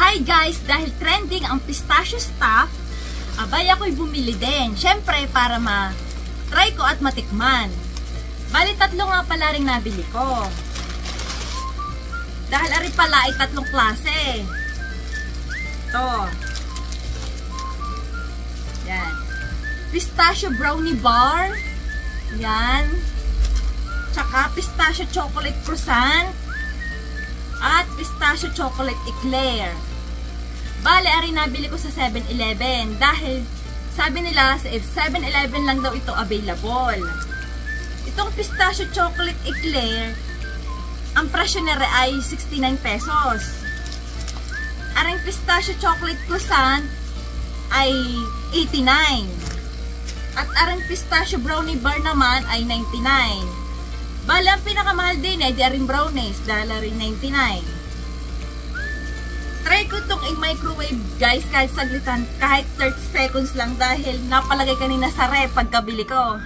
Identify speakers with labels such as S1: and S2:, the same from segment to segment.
S1: Hi guys, dahil trending ang pistachio stuff, abay ako'y bumili din. Syempre, para ma-try ko at matikman. Bali, tatlo nga pala rin nabili ko. Dahil ari pala ay tatlong klase. Ito. Yan. Pistachio brownie bar. Yan. Tsaka pistachio chocolate croissant. At pistachio chocolate eclair. Bale, ari nabili ko sa 7-Eleven. Dahil sabi nila sa 7-Eleven lang daw ito available. Itong pistachio chocolate eclair, ang presyo nila ay 69 pesos. Aring pistachio chocolate croissant ay 89. At aring pistachio brownie bar naman ay 99. Bale, ang pinakamahal din ay aring brownies, dahil rin 99. Try ko itong i-microwave guys, kahit saglitan, kahit 30 seconds lang, dahil napalagay kanina sa ref pagkabili ko.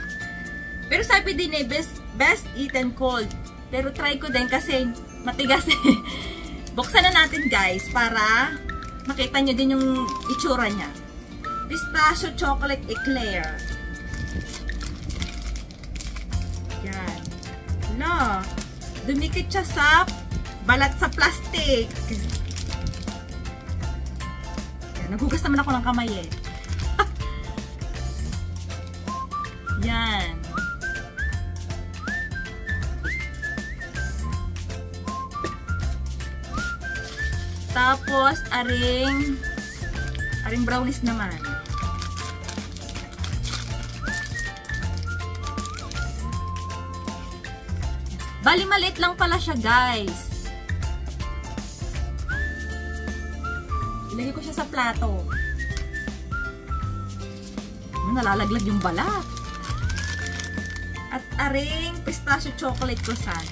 S1: Pero sabi din eh, best eaten cold. Pero try ko din kasi matigas eh. Buksan na natin guys para makita nyo din yung itsura niya. Pistachio chocolate eclair. Yan. Hala. Dumikit siya sa balat sa plastic. Yan. Naghugas naman ako ng kamay eh. Yan. Tapos, aring brownies naman. Bali, maliit lang pala siya, guys. Ilagay ko siya sa plato. Nalalaglag yung balat. At aring pistachio chocolate croissant.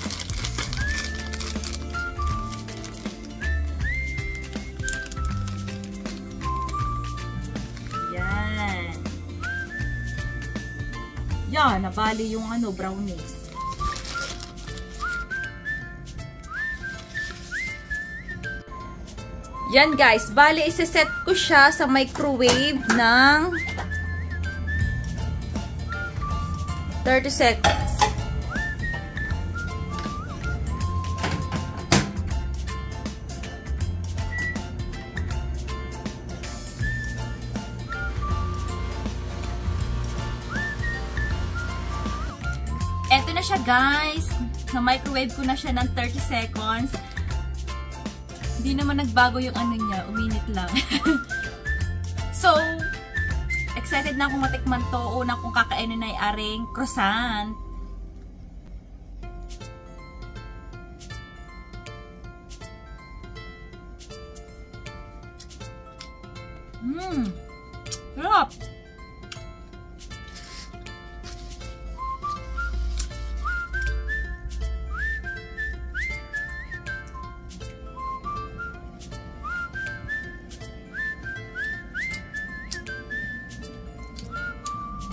S1: Yan, nabali yung brownies. Yan guys, bali isa-set ko siya sa microwave ng 30 seconds. Eto na siya guys. Na-microwave ko na siya ng 30 seconds. Hindi naman nagbago yung ano niya. Uminit lang. So, excited na akong matikman to. Una kong kakainin ay aring croissant. Sarap!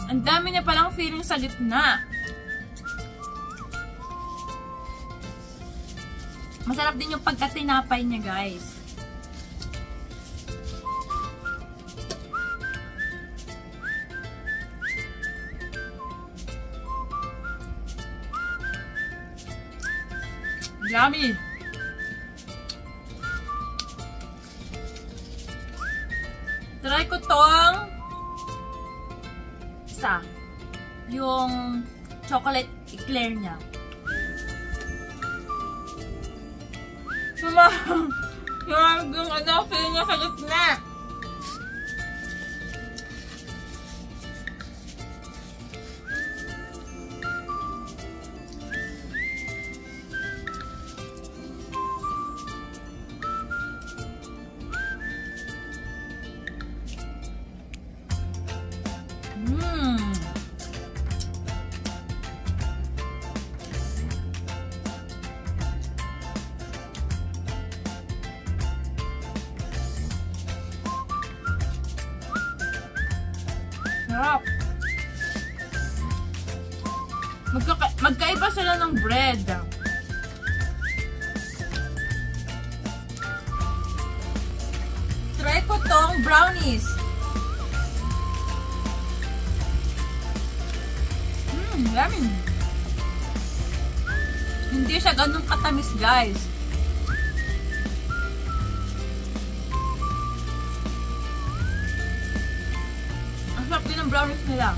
S1: Ang dami niya palang feeling sa gitna. Masarap din yung pagkatinapay niya, guys. Yummy! Try ko tong yung chocolate eclair niya. Yung feeling niya sa gitna. Sarap. Magkaiba sila ng bread. ko tong brownies. Yummy. Hindi siya ganun katamis, guys. Ang sarap din ng brownies nila.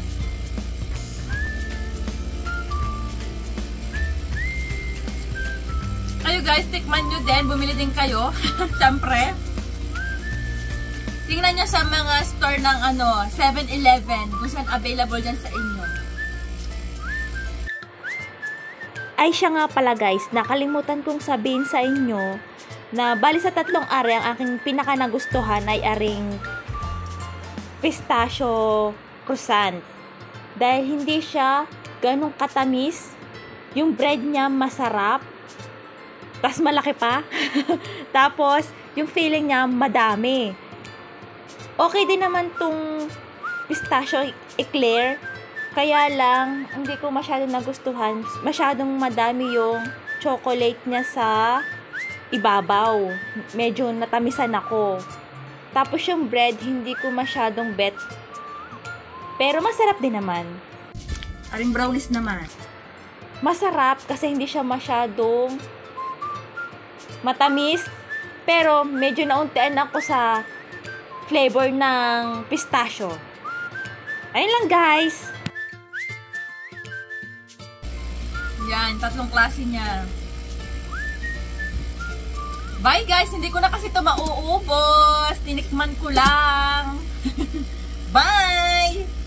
S1: Kayo guys, tikman nyo din. Bumili din kayo. Siyempre. Tingnan nyo sa mga store ng 7-Eleven kung saan available dyan sa inyo.
S2: Ay siya nga pala guys, nakalimutan kong sabihin sa inyo na bali sa 3 are ang aking pinaka nagustuhan ay aring pistachio croissant. Dahil hindi siya ganong katamis, yung bread niya masarap, tas malaki pa, tapos yung filling niya madami. Okay din naman tong pistachio eclair, kaya lang hindi ko masyadong nagustuhan, masyadong madami yung chocolate niya sa ibabaw, medyo natamisan ako. Tapos yung bread hindi ko masyadong bet, pero masarap din naman.
S1: Aring brownies naman,
S2: masarap kasi hindi siya masyadong matamis, pero medyo nauntian ako sa flavor ng pistachio. Ayun lang guys.
S1: Yan, 3 klase niya. Bye guys, hindi ko na kasi ito mauubos. Tinikman ko lang. Bye!